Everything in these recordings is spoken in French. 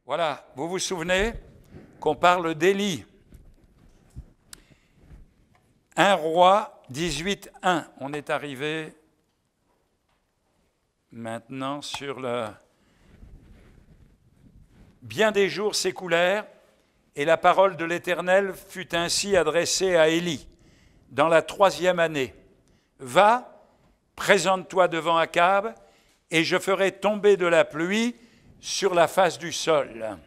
Voilà, vous vous souvenez qu'on parle d'Élie. 1 Roi 18, 1. On est arrivé maintenant sur le... Bien des jours s'écoulèrent, et la parole de l'Éternel fut ainsi adressée à Élie, dans la 3e année. Va, présente-toi devant Akab, et je ferai tomber de la pluie sur la face du sol.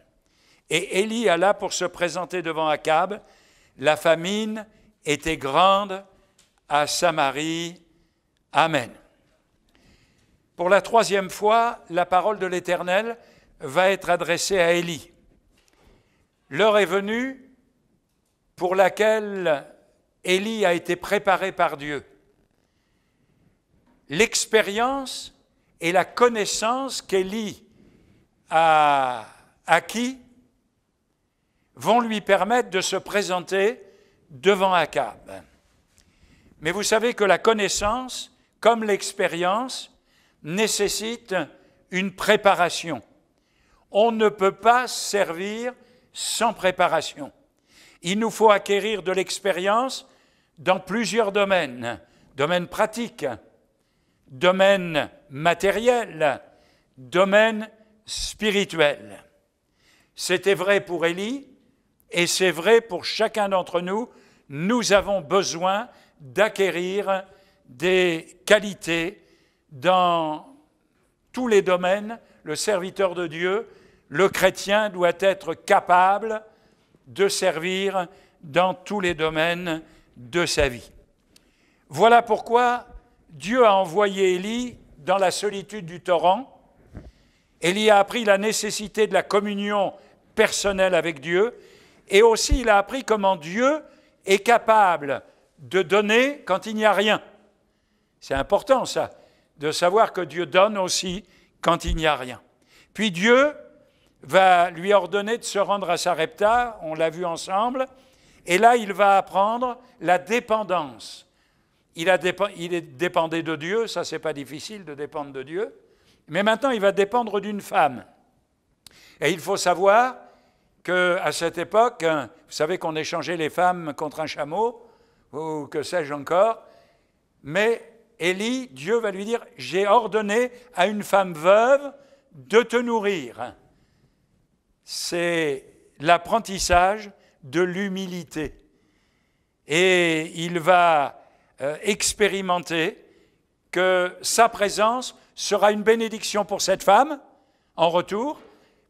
Et Élie alla pour se présenter devant Akab. La famine était grande à Samarie. Amen. Pour la 3e fois, la parole de l'Éternel va être adressée à Élie. L'heure est venue pour laquelle Élie a été préparé par Dieu. L'expérience et la connaissance qu'Élie a acquis vont lui permettre de se présenter devant Akab. Mais vous savez que la connaissance, comme l'expérience, nécessite une préparation. On ne peut pas servir sans préparation. Il nous faut acquérir de l'expérience dans plusieurs domaines. Domaine pratique, domaine matériel, domaine spirituel. C'était vrai pour Élie et c'est vrai pour chacun d'entre nous. Nous avons besoin d'acquérir des qualités dans tous les domaines. Le serviteur de Dieu, le chrétien doit être capable de servir dans tous les domaines de sa vie. Voilà pourquoi Dieu a envoyé Élie dans la solitude du torrent. Élie a appris la nécessité de la communion personnelle avec Dieu et aussi il a appris comment Dieu est capable de donner quand il n'y a rien. C'est important ça, de savoir que Dieu donne aussi quand il n'y a rien. Puis Dieu va lui ordonner de se rendre à Sarepta, on l'a vu ensemble, et là il va apprendre la dépendance. Il dépendait de Dieu, ça c'est pas difficile de dépendre de Dieu, mais maintenant il va dépendre d'une femme. Et il faut savoir qu'à cette époque, vous savez qu'on échangeait les femmes contre un chameau, ou que sais-je encore, mais Élie, Dieu va lui dire, j'ai ordonné à une femme veuve de te nourrir. C'est l'apprentissage de l'humilité. Et il va expérimenter que sa présence sera une bénédiction pour cette femme, en retour,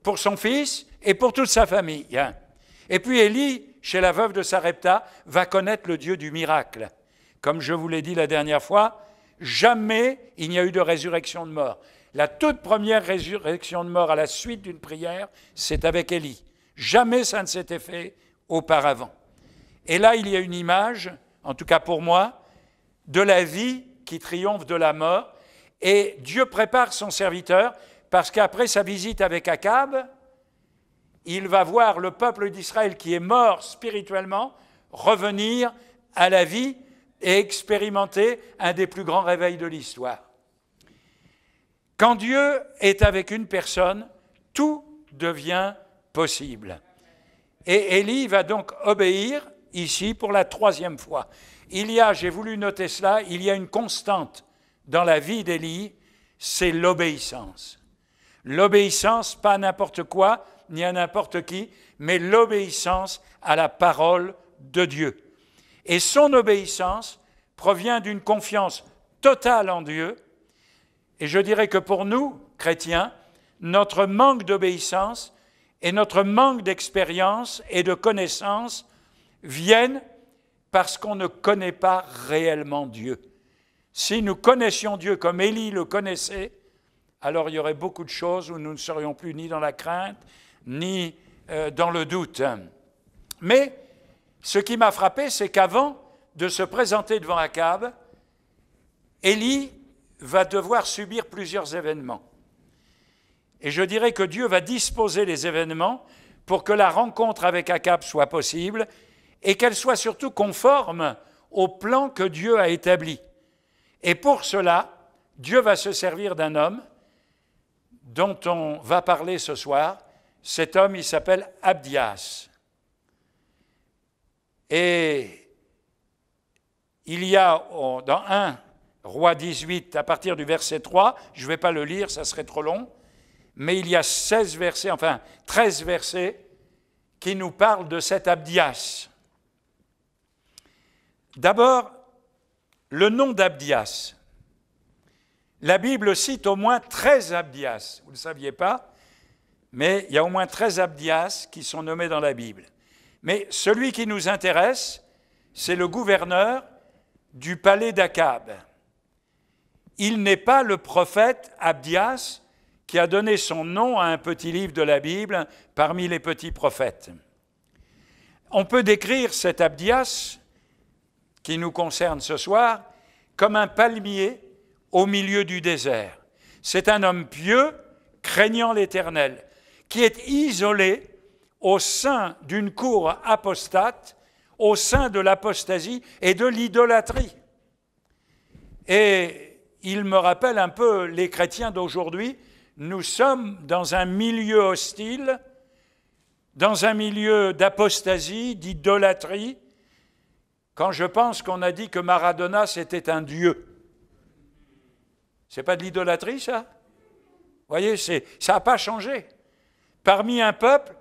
pour son fils et pour toute sa famille. Et puis Élie, chez la veuve de Sarepta, va connaître le Dieu du miracle. Comme je vous l'ai dit la dernière fois, jamais il n'y a eu de résurrection de mort. La toute première résurrection de mort à la suite d'une prière, c'est avec Élie. Jamais ça ne s'était fait auparavant. Et là, il y a une image, en tout cas pour moi, de la vie qui triomphe de la mort. Et Dieu prépare son serviteur parce qu'après sa visite avec Akab, il va voir le peuple d'Israël qui est mort spirituellement revenir à la vie et expérimenter un des plus grands réveils de l'histoire. Quand Dieu est avec une personne, tout devient possible. Et Élie va donc obéir ici pour la 3e fois. J'ai voulu noter cela, il y a une constante dans la vie d'Élie, c'est l'obéissance. L'obéissance, pas à n'importe quoi, ni à n'importe qui, mais l'obéissance à la parole de Dieu. Et son obéissance provient d'une confiance totale en Dieu. Et je dirais que pour nous, chrétiens, notre manque d'obéissance et notre manque d'expérience et de connaissance viennent parce qu'on ne connaît pas réellement Dieu. Si nous connaissions Dieu comme Élie le connaissait, alors il y aurait beaucoup de choses où nous ne serions plus ni dans la crainte, ni dans le doute. Mais ce qui m'a frappé, c'est qu'avant de se présenter devant Akab, Élie va devoir subir plusieurs événements. Et je dirais que Dieu va disposer les événements pour que la rencontre avec Akab soit possible et qu'elle soit surtout conforme au plan que Dieu a établi. Et pour cela, Dieu va se servir d'un homme dont on va parler ce soir, Cet homme, il s'appelle Abdias. Et il y a dans 1 Roi 18, à partir du verset 3, je ne vais pas le lire, ça serait trop long, mais il y a 13 versets qui nous parlent de cet Abdias. D'abord, le nom d'Abdias. La Bible cite au moins 13 Abdias. Vous ne le saviez pas, mais il y a au moins 13 Abdias qui sont nommés dans la Bible. Mais celui qui nous intéresse, c'est le gouverneur du palais d'Akab. Il n'est pas le prophète Abdias qui a donné son nom à un petit livre de la Bible parmi les petits prophètes. On peut décrire cet Abdias, qui nous concerne ce soir, comme un palmier au milieu du désert. C'est un homme pieux, craignant l'Éternel, qui est isolé au sein d'une cour apostate, au sein de l'apostasie et de l'idolâtrie. Et il me rappelle un peu les chrétiens d'aujourd'hui. Nous sommes dans un milieu hostile, dans un milieu d'apostasie, d'idolâtrie, quand je pense qu'on a dit que Maradona, c'était un dieu. C'est pas de l'idolâtrie, ça? Vous voyez, ça n'a pas changé. Parmi un peuple,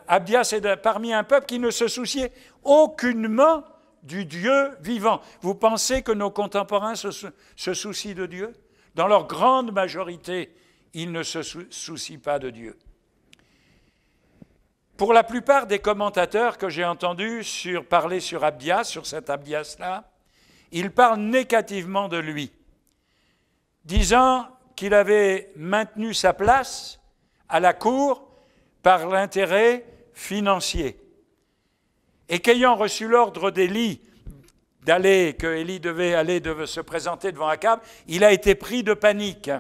Abdias est parmi un peuple qui ne se souciait aucunement du Dieu vivant. Vous pensez que nos contemporains se soucient de Dieu? Dans leur grande majorité, ils ne se soucient pas de Dieu. Pour la plupart des commentateurs que j'ai entendus parler sur Abdias, sur cet Abdias-là, ils parlent négativement de lui, disant qu'il avait maintenu sa place à la cour par l'intérêt financier, et qu'ayant reçu l'ordre d'Élie devait se présenter devant Akab, il a été pris de panique.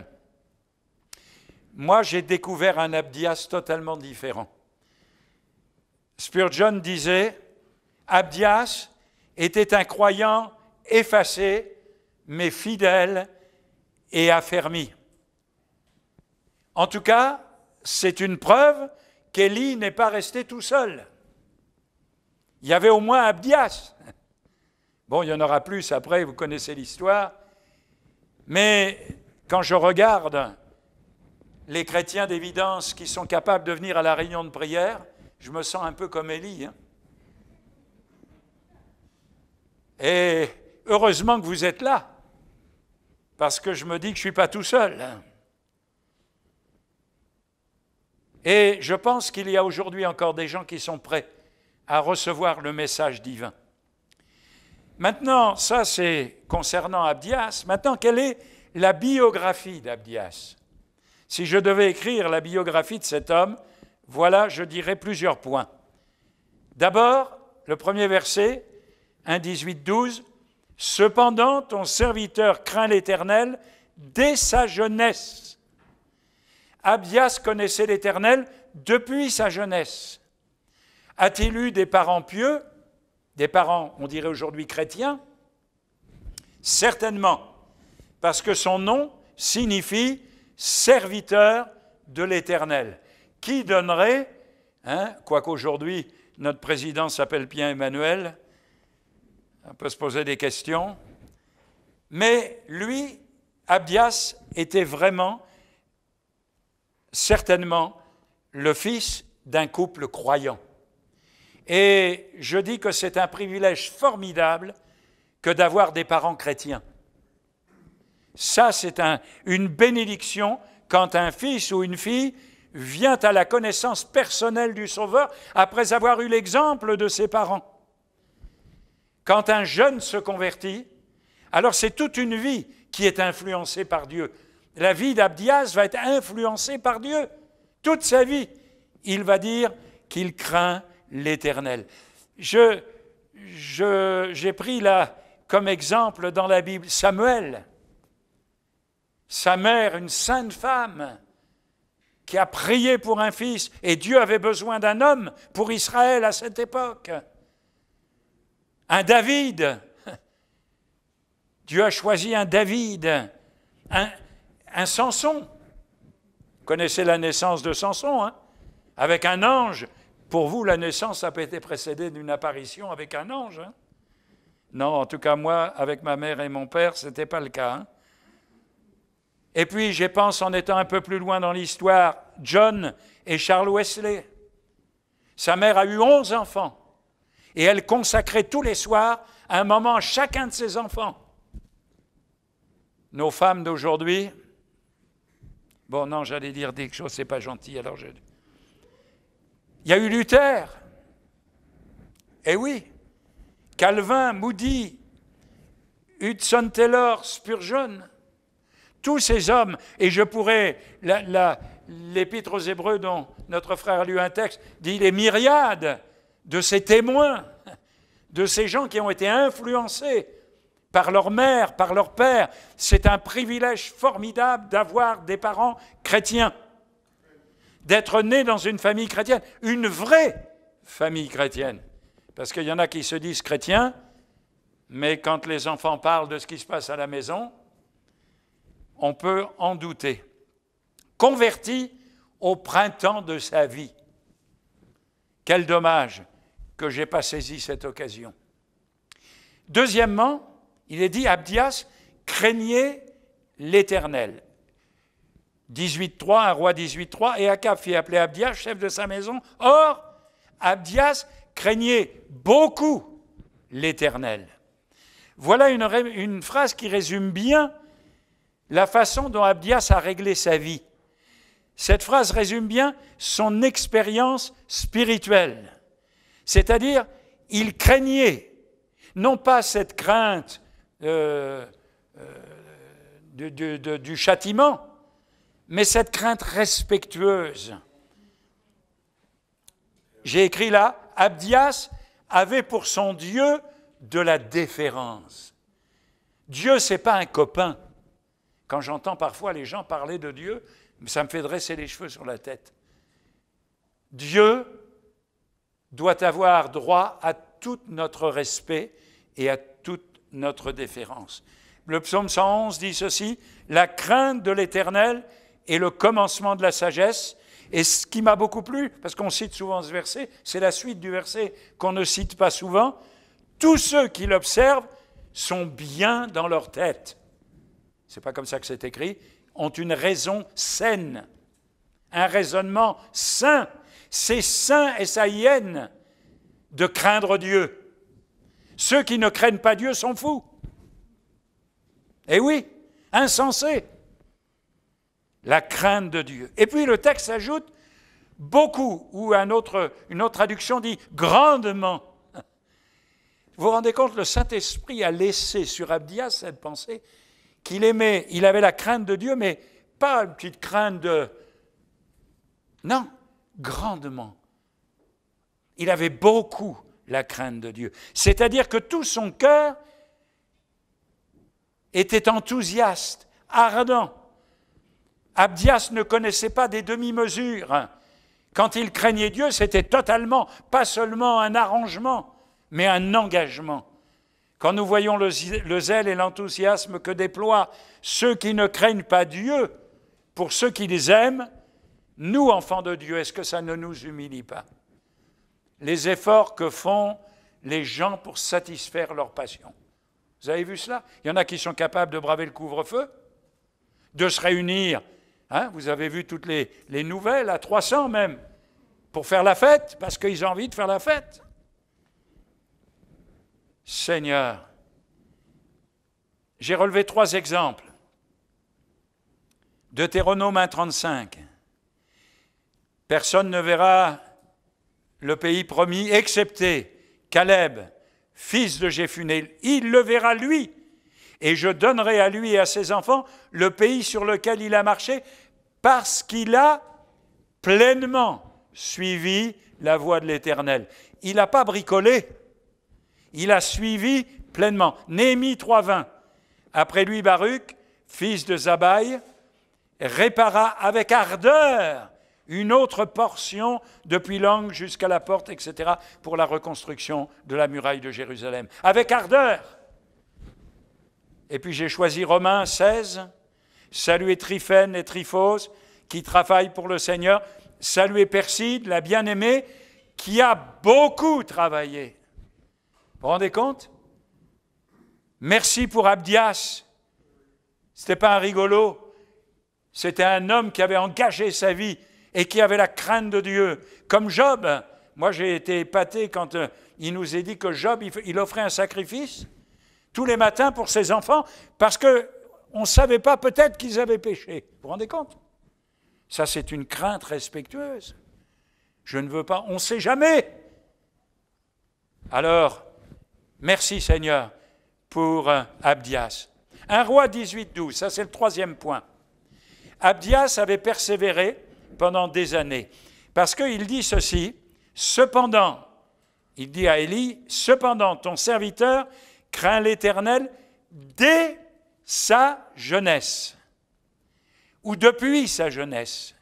Moi, j'ai découvert un Abdias totalement différent. Spurgeon disait, Abdias était un croyant effacé, mais fidèle et affermi. En tout cas, c'est une preuve qu'Élie n'est pas resté tout seul. Il y avait au moins Abdias. Bon, il y en aura plus après, vous connaissez l'histoire. Mais quand je regarde les chrétiens d'évidence qui sont capables de venir à la réunion de prière, je me sens un peu comme Élie. Et heureusement que vous êtes là, parce que je me dis que je ne suis pas tout seul. Et je pense qu'il y a aujourd'hui encore des gens qui sont prêts à recevoir le message divin. Maintenant, ça c'est concernant Abdias. Maintenant, quelle est la biographie d'Abdias? Si je devais écrire la biographie de cet homme, voilà, je dirais plusieurs points. D'abord, le premier verset, 1, 18, 12, « Cependant, ton serviteur craint l'Éternel dès sa jeunesse. » Abdias connaissait l'Éternel depuis sa jeunesse. A-t-il eu des parents pieux, des parents, on dirait aujourd'hui chrétiens? Certainement, parce que son nom signifie « serviteur de l'Éternel ». Qui donnerait, quoique aujourd'hui notre président s'appelle Pierre Emmanuel, on peut se poser des questions, mais lui, Abdias, était vraiment, certainement, le fils d'un couple croyant. Et je dis que c'est un privilège formidable que d'avoir des parents chrétiens. Ça, c'est une bénédiction quand un fils ou une fille vient à la connaissance personnelle du Sauveur après avoir eu l'exemple de ses parents. Quand un jeune se convertit, alors c'est toute une vie qui est influencée par Dieu. La vie d'Abdias va être influencée par Dieu. Toute sa vie, il va dire qu'il craint l'Éternel. J'ai pris là comme exemple dans la Bible Samuel. Sa mère, une sainte femme, qui a prié pour un fils, et Dieu avait besoin d'un homme pour Israël à cette époque. Un David. Dieu a choisi un David, un Samson. Vous connaissez la naissance de Samson, hein? avec un ange. Pour vous, la naissance a été précédée d'une apparition avec un ange, hein? Non, en tout cas, moi, avec ma mère et mon père, ce n'était pas le cas, hein? Et puis, je pense, en étant un peu plus loin dans l'histoire, John et Charles Wesley. Sa mère a eu 11 enfants. Et elle consacrait tous les soirs un moment à chacun de ses enfants. Nos femmes d'aujourd'hui, bon, non, j'allais dire quelque chose, c'est pas gentil, alors je... Il y a eu Luther. Eh oui. Calvin, Moody, Hudson Taylor, Spurgeon. Tous ces hommes, et je pourrais, l'Épître aux Hébreux dont notre frère a lu un texte, dit les myriades de ces témoins, de ces gens qui ont été influencés par leur mère, par leur père. C'est un privilège formidable d'avoir des parents chrétiens, d'être né dans une famille chrétienne, une vraie famille chrétienne. Parce qu'il y en a qui se disent chrétiens, mais quand les enfants parlent de ce qui se passe à la maison, on peut en douter. Converti au printemps de sa vie. Quel dommage que je n'ai pas saisi cette occasion. Deuxièmement, il est dit, Abdias craignait l'Éternel. 18.3, un roi 18.3, et Akab fit appeler Abdias, chef de sa maison. Or, Abdias craignait beaucoup l'Éternel. Voilà une phrase qui résume bien la façon dont Abdias a réglé sa vie. Cette phrase résume bien son expérience spirituelle. C'est-à-dire, il craignait, non pas cette crainte du châtiment, mais cette crainte respectueuse. J'ai écrit là, Abdias avait pour son Dieu de la déférence. Dieu, ce n'est pas un copain. Quand j'entends parfois les gens parler de Dieu, ça me fait dresser les cheveux sur la tête. Dieu doit avoir droit à tout notre respect et à toute notre déférence. Le psaume 111 dit ceci, « La crainte de l'Éternel est le commencement de la sagesse. » Et ce qui m'a beaucoup plu, parce qu'on cite souvent ce verset, c'est la suite du verset qu'on ne cite pas souvent. « Tous ceux qui l'observent sont bien dans leur tête. » Ce n'est pas comme ça que c'est écrit, ont une raison saine, un raisonnement sain. C'est sain et ça hyène de craindre Dieu. Ceux qui ne craignent pas Dieu sont fous. Eh oui, insensés. La crainte de Dieu. Et puis le texte ajoute beaucoup, ou une autre traduction dit grandement. Vous vous rendez compte, le Saint-Esprit a laissé sur Abdias cette pensée qu'il aimait, il avait la crainte de Dieu, mais pas une petite crainte de... Non, grandement. Il avait beaucoup la crainte de Dieu. C'est-à-dire que tout son cœur était enthousiaste, ardent. Abdias ne connaissait pas des demi-mesures. Quand il craignait Dieu, c'était totalement, pas seulement un arrangement, mais un engagement. Quand nous voyons le zèle et l'enthousiasme que déploient ceux qui ne craignent pas Dieu, pour ceux qui les aiment, nous, enfants de Dieu, est-ce que ça ne nous humilie pas? Les efforts que font les gens pour satisfaire leur passion. Vous avez vu cela? Il y en a qui sont capables de braver le couvre-feu, de se réunir, hein, vous avez vu toutes les nouvelles, à 300 même, pour faire la fête, parce qu'ils ont envie de faire la fête. Seigneur, j'ai relevé 3 exemples. Deutéronome 1,35. Personne ne verra le pays promis, excepté Caleb, fils de Jéphuné. Il le verra lui, et je donnerai à lui et à ses enfants le pays sur lequel il a marché, parce qu'il a pleinement suivi la voie de l'Éternel. Il n'a pas bricolé. Il a suivi pleinement. Néhémie 3,20. Après lui, Baruch, fils de Zabaï, répara avec ardeur une autre portion depuis l'angle jusqu'à la porte, etc., pour la reconstruction de la muraille de Jérusalem. Avec ardeur. Et puis j'ai choisi Romains 16, saluez Tryphène et Tryphose, qui travaillent pour le Seigneur. saluer Perside, la bien-aimée, qui a beaucoup travaillé. Vous vous rendez compte? Merci pour Abdias. Ce n'était pas un rigolo. C'était un homme qui avait engagé sa vie et qui avait la crainte de Dieu. Comme Job. Moi, j'ai été épaté quand il nous est dit que Job, il offrait un sacrifice tous les matins pour ses enfants parce qu'on ne savait pas peut-être qu'ils avaient péché. Vous vous rendez compte? Ça, c'est une crainte respectueuse. Je ne veux pas, on ne sait jamais. Alors, merci Seigneur pour Abdias. Un roi 18-12, ça c'est le troisième point. Abdias avait persévéré pendant des années, parce qu'il dit ceci, cependant, il dit à Élie, cependant ton serviteur craint l'Éternel dès sa jeunesse, ou depuis sa jeunesse.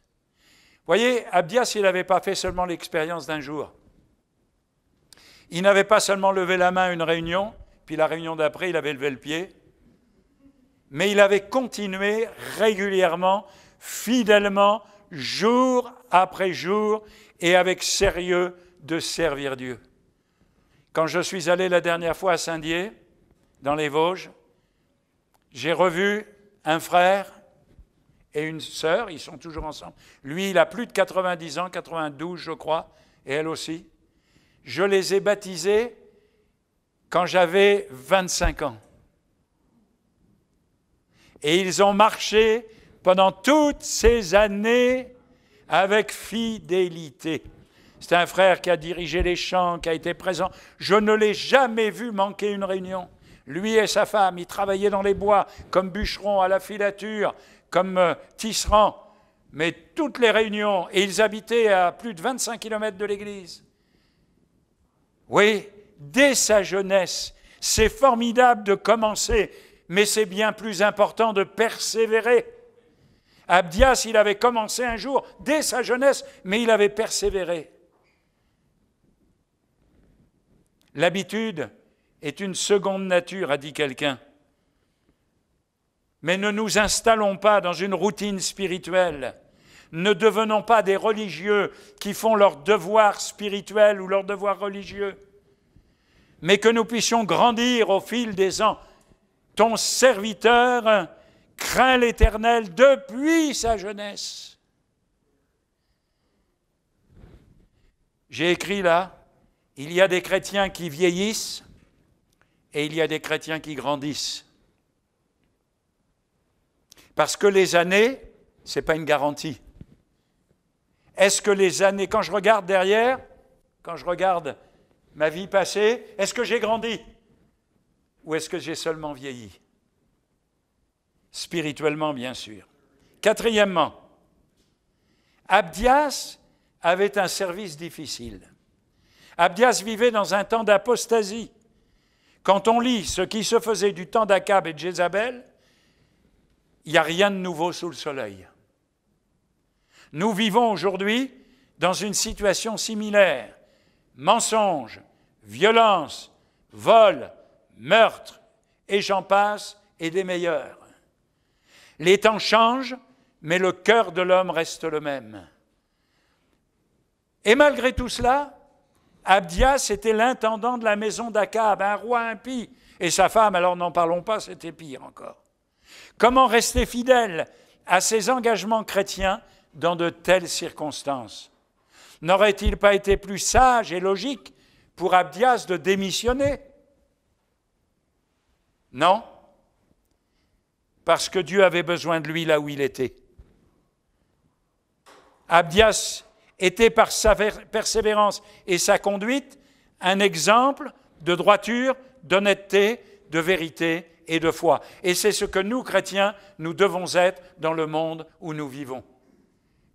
Vous voyez, Abdias, il n'avait pas fait seulement l'expérience d'un jour. Il n'avait pas seulement levé la main à une réunion, puis la réunion d'après, il avait levé le pied, mais il avait continué régulièrement, fidèlement, jour après jour, et avec sérieux de servir Dieu. Quand je suis allé la dernière fois à Saint-Dié, dans les Vosges, j'ai revu un frère et une sœur, ils sont toujours ensemble. Lui, il a plus de 90 ans, 92 je crois, et elle aussi. Je les ai baptisés quand j'avais 25 ans. Et ils ont marché pendant toutes ces années avec fidélité. C'est un frère qui a dirigé les chants, qui a été présent. Je ne l'ai jamais vu manquer une réunion. Lui et sa femme, ils travaillaient dans les bois, comme bûcherons à la filature, comme tisserands, mais toutes les réunions, et ils habitaient à plus de 25 km de l'église. Oui, dès sa jeunesse, c'est formidable de commencer, mais c'est bien plus important de persévérer. Abdias, il avait commencé un jour, dès sa jeunesse, mais il avait persévéré. L'habitude est une seconde nature, a dit quelqu'un. Mais ne nous installons pas dans une routine spirituelle. Ne devenons pas des religieux qui font leur devoir spirituel ou leur devoir religieux. Mais que nous puissions grandir au fil des ans. Ton serviteur craint l'Éternel depuis sa jeunesse. J'ai écrit là, il y a des chrétiens qui vieillissent et il y a des chrétiens qui grandissent. Parce que les années, ce n'est pas une garantie. Est-ce que les années, quand je regarde derrière, quand je regarde ma vie passée, est-ce que j'ai grandi? Ou est-ce que j'ai seulement vieilli? Spirituellement, bien sûr. Quatrièmement, Abdias avait un service difficile. Abdias vivait dans un temps d'apostasie. Quand on lit ce qui se faisait du temps d'Akab et de Jézabel, il n'y a rien de nouveau sous le soleil. Nous vivons aujourd'hui dans une situation similaire. Mensonges, violence, vol, meurtre, et j'en passe, et des meilleurs. Les temps changent, mais le cœur de l'homme reste le même. Et malgré tout cela, Abdias était l'intendant de la maison d'Akab, un roi impie. Et sa femme, alors n'en parlons pas, c'était pire encore. Comment rester fidèle à ses engagements chrétiens dans de telles circonstances? N'aurait-il pas été plus sage et logique pour Abdias de démissionner? Non, parce que Dieu avait besoin de lui là où il était. Abdias était par sa persévérance et sa conduite un exemple de droiture, d'honnêteté, de vérité et de foi. Et c'est ce que nous, chrétiens, nous devons être dans le monde où nous vivons.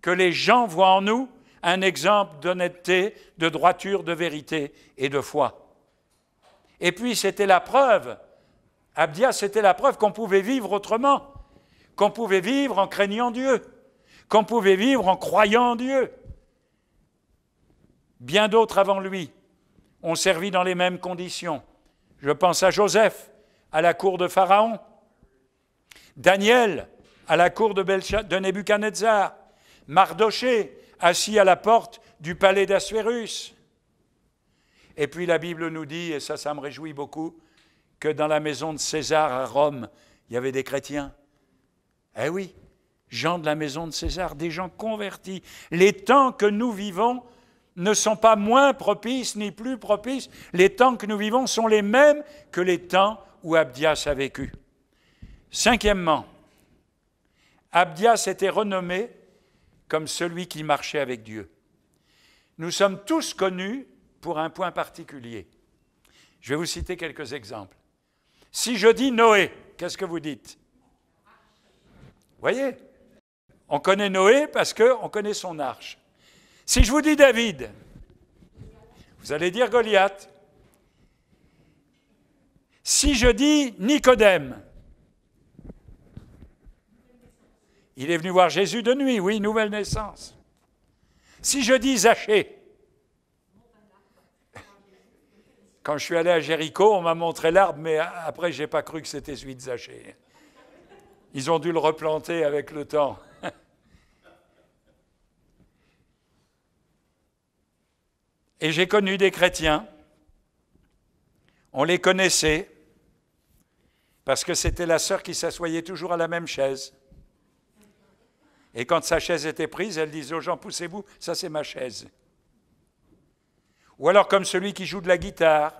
Que les gens voient en nous un exemple d'honnêteté, de droiture, de vérité et de foi. Et puis c'était la preuve, Abdias, c'était la preuve qu'on pouvait vivre autrement, qu'on pouvait vivre en craignant Dieu, qu'on pouvait vivre en croyant en Dieu. Bien d'autres avant lui ont servi dans les mêmes conditions. Je pense à Joseph, à la cour de Pharaon, Daniel, à la cour de Nebuchadnezzar, Mardoché, assis à la porte du palais d'Assuérus. Et puis la Bible nous dit, et ça me réjouit beaucoup, que dans la maison de César à Rome, il y avait des chrétiens. Eh oui, gens de la maison de César, des gens convertis. Les temps que nous vivons ne sont pas moins propices ni plus propices. Les temps que nous vivons sont les mêmes que les temps où Abdias a vécu. Cinquièmement, Abdias était renommé comme celui qui marchait avec Dieu. Nous sommes tous connus pour un point particulier. Je vais vous citer quelques exemples. Si je dis Noé, qu'est-ce que vous dites? Voyez, on connaît Noé parce qu'on connaît son arche. Si je vous dis David, vous allez dire Goliath. Si je dis Nicodème, il est venu voir Jésus de nuit, oui, nouvelle naissance. Si je dis Zachée, quand je suis allé à Jéricho, on m'a montré l'arbre, mais après, je n'ai pas cru que c'était celui de Zachée. Ils ont dû le replanter avec le temps. Et j'ai connu des chrétiens, on les connaissait, parce que c'était la sœur qui s'assoyait toujours à la même chaise. Et quand sa chaise était prise, elle disait aux gens, poussez-vous, ça c'est ma chaise. Ou alors comme celui qui joue de la guitare,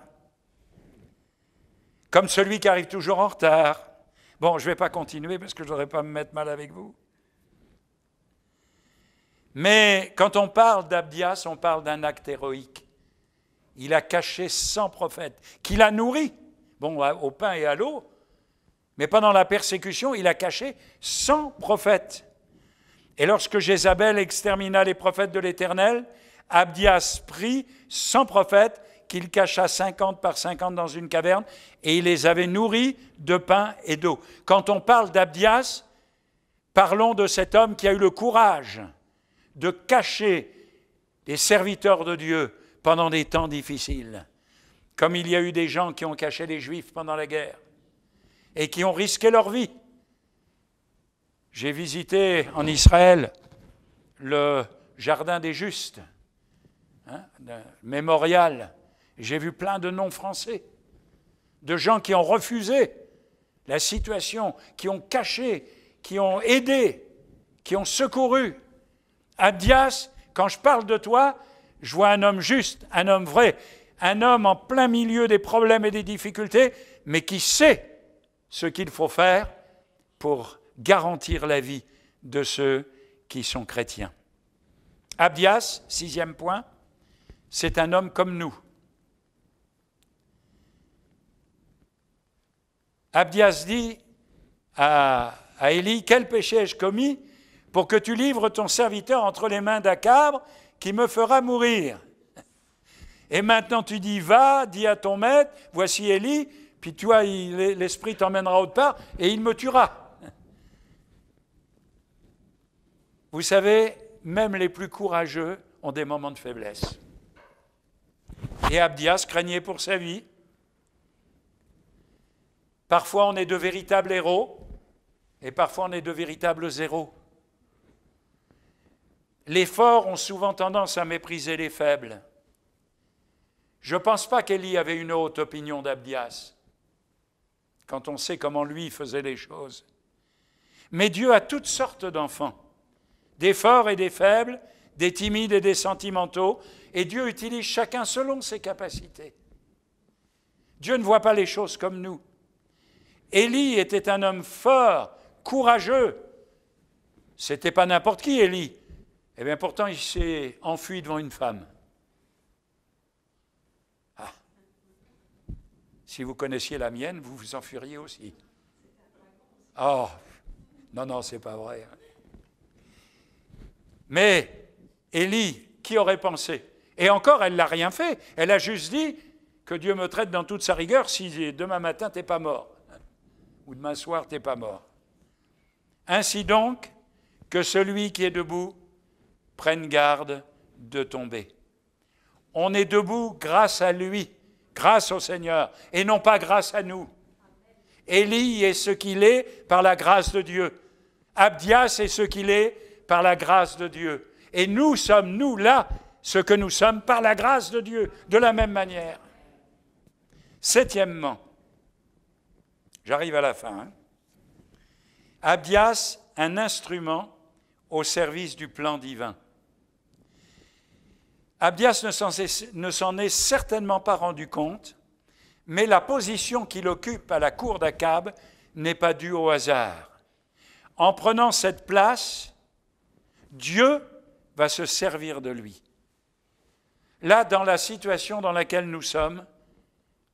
comme celui qui arrive toujours en retard. Bon, je ne vais pas continuer parce que je ne voudrais pas me mettre mal avec vous. Mais quand on parle d'Abdias, on parle d'un acte héroïque. Il a caché 100 prophètes, qu'il a nourris, bon, au pain et à l'eau, mais pendant la persécution, il a caché 100 prophètes. Et lorsque Jézabel extermina les prophètes de l'Éternel, Abdias prit 100 prophètes qu'il cacha 50 par 50 dans une caverne et il les avait nourris de pain et d'eau. Quand on parle d'Abdias, parlons de cet homme qui a eu le courage de cacher les serviteurs de Dieu pendant des temps difficiles, comme il y a eu des gens qui ont caché les Juifs pendant la guerre et qui ont risqué leur vie. J'ai visité en Israël le Jardin des Justes, un mémorial. J'ai vu plein de noms français, de gens qui ont refusé la situation, qui ont caché, qui ont aidé, qui ont secouru. Abdias, quand je parle de toi, je vois un homme juste, un homme vrai, un homme en plein milieu des problèmes et des difficultés, mais qui sait ce qu'il faut faire pour garantir la vie de ceux qui sont chrétiens. Abdias, 6e point, c'est un homme comme nous. Abdias dit à Élie, « Quel péché ai-je commis pour que tu livres ton serviteur entre les mains d'Akab qui me fera mourir ?» Et maintenant tu dis, « Va, dis à ton maître, voici Élie, puis toi, l'esprit t'emmènera autre part, et il me tuera. » Vous savez, même les plus courageux ont des moments de faiblesse. Et Abdias craignait pour sa vie. Parfois, on est de véritables héros, et parfois, on est de véritables zéros. Les forts ont souvent tendance à mépriser les faibles. Je ne pense pas qu'Élie avait une haute opinion d'Abdias, quand on sait comment lui faisait les choses. Mais Dieu a toutes sortes d'enfants, des forts et des faibles, des timides et des sentimentaux, et Dieu utilise chacun selon ses capacités. Dieu ne voit pas les choses comme nous. Élie était un homme fort, courageux. C'était pas n'importe qui, Élie. Eh bien, pourtant, il s'est enfui devant une femme. Ah. Si vous connaissiez la mienne, vous vous enfuiriez aussi. Oh, non, c'est pas vrai. Mais Élie, qui aurait pensé? Et encore, elle n'a rien fait. Elle a juste dit que Dieu me traite dans toute sa rigueur si demain matin, tu n'es pas mort. Ou demain soir, tu n'es pas mort. Ainsi donc, que celui qui est debout prenne garde de tomber. On est debout grâce à lui, grâce au Seigneur, et non pas grâce à nous. Élie est ce qu'il est par la grâce de Dieu. Abdias est ce qu'il est par la grâce de Dieu. Et nous sommes, nous, là, ce que nous sommes par la grâce de Dieu, de la même manière. Septièmement, j'arrive à la fin, hein. Abdias, un instrument au service du plan divin. Abdias ne s'en est certainement pas rendu compte, mais la position qu'il occupe à la cour d'Akab n'est pas due au hasard. En prenant cette place, Dieu va se servir de lui. Là, dans la situation dans laquelle nous sommes,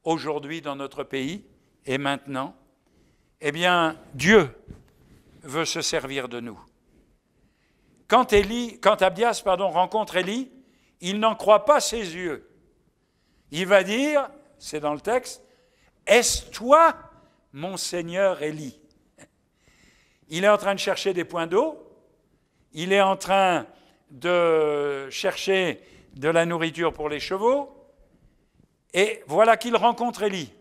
aujourd'hui dans notre pays, et maintenant, eh bien, Dieu veut se servir de nous. Quand Abdias rencontre Élie, il n'en croit pas ses yeux. Il va dire, c'est dans le texte, « Est-ce toi, mon Seigneur Élie ?» Il est en train de chercher des points d'eau, il est en train de chercher de la nourriture pour les chevaux, et voilà qu'il rencontre Élie.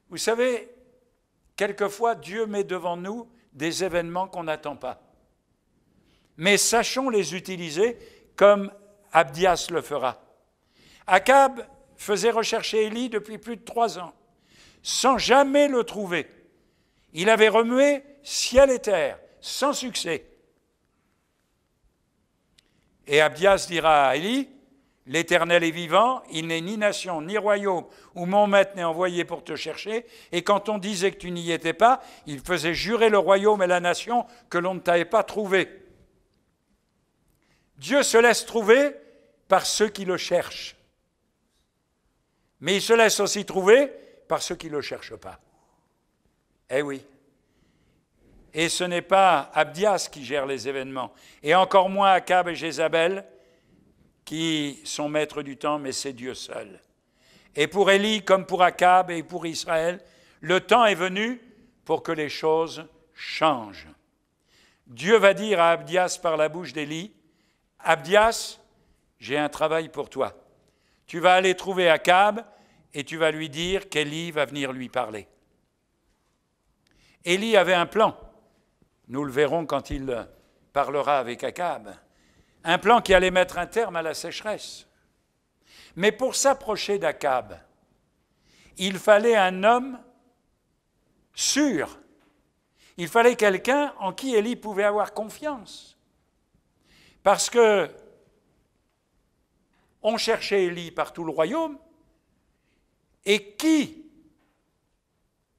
Vous savez, quelquefois, Dieu met devant nous des événements qu'on n'attend pas. Mais sachons les utiliser comme Abdias le fera. Akab faisait rechercher Élie depuis plus de 3 ans, sans jamais le trouver. Il avait remué ciel et terre, sans succès. Et Abdias dira à Élie, « L'Éternel est vivant, il n'est ni nation, ni royaume, où mon maître n'est envoyé pour te chercher. Et quand on disait que tu n'y étais pas, il faisait jurer le royaume et la nation que l'on ne t'avait pas trouvé. » Dieu se laisse trouver par ceux qui le cherchent. Mais il se laisse aussi trouver par ceux qui ne le cherchent pas. Eh oui. Et ce n'est pas Abdias qui gère les événements, et encore moins Akab et Jézabel qui sont maîtres du temps, mais c'est Dieu seul. Et pour Élie, comme pour Akab et pour Israël, le temps est venu pour que les choses changent. Dieu va dire à Abdias par la bouche d'Élie, « Abdias, j'ai un travail pour toi. Tu vas aller trouver Akab et tu vas lui dire qu'Élie va venir lui parler. » Élie avait un plan. Nous le verrons quand il parlera avec Akab. Un plan qui allait mettre un terme à la sécheresse. Mais pour s'approcher d'Akab, il fallait un homme sûr. Il fallait quelqu'un en qui Élie pouvait avoir confiance. Parce que on cherchait Élie par tout le royaume, et qui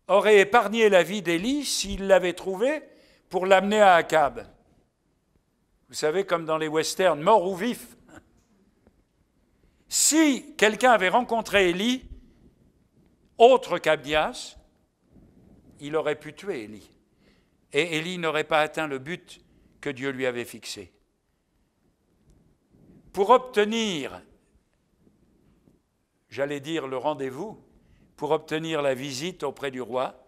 aurait épargné la vie d'Élie s'il l'avait trouvé pour l'amener à Akab? Vous savez, comme dans les westerns, mort ou vif. Si quelqu'un avait rencontré Élie, autre qu'Abdias, il aurait pu tuer Élie. Et Élie n'aurait pas atteint le but que Dieu lui avait fixé. Pour obtenir, j'allais dire le rendez-vous, pour obtenir la visite auprès du roi,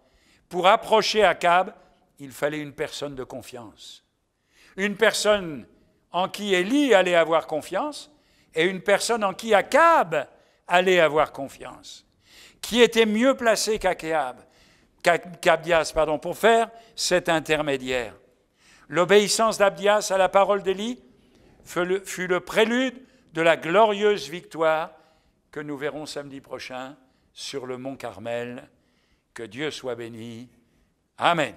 pour approcher Akab, il fallait une personne de confiance. Une personne en qui Élie allait avoir confiance et une personne en qui Akab allait avoir confiance. Qui était mieux placé qu'Abdias pour faire cet intermédiaire. L'obéissance d'Abdias à la parole d'Élie fut le prélude de la glorieuse victoire que nous verrons samedi prochain sur le mont Carmel. Que Dieu soit béni. Amen.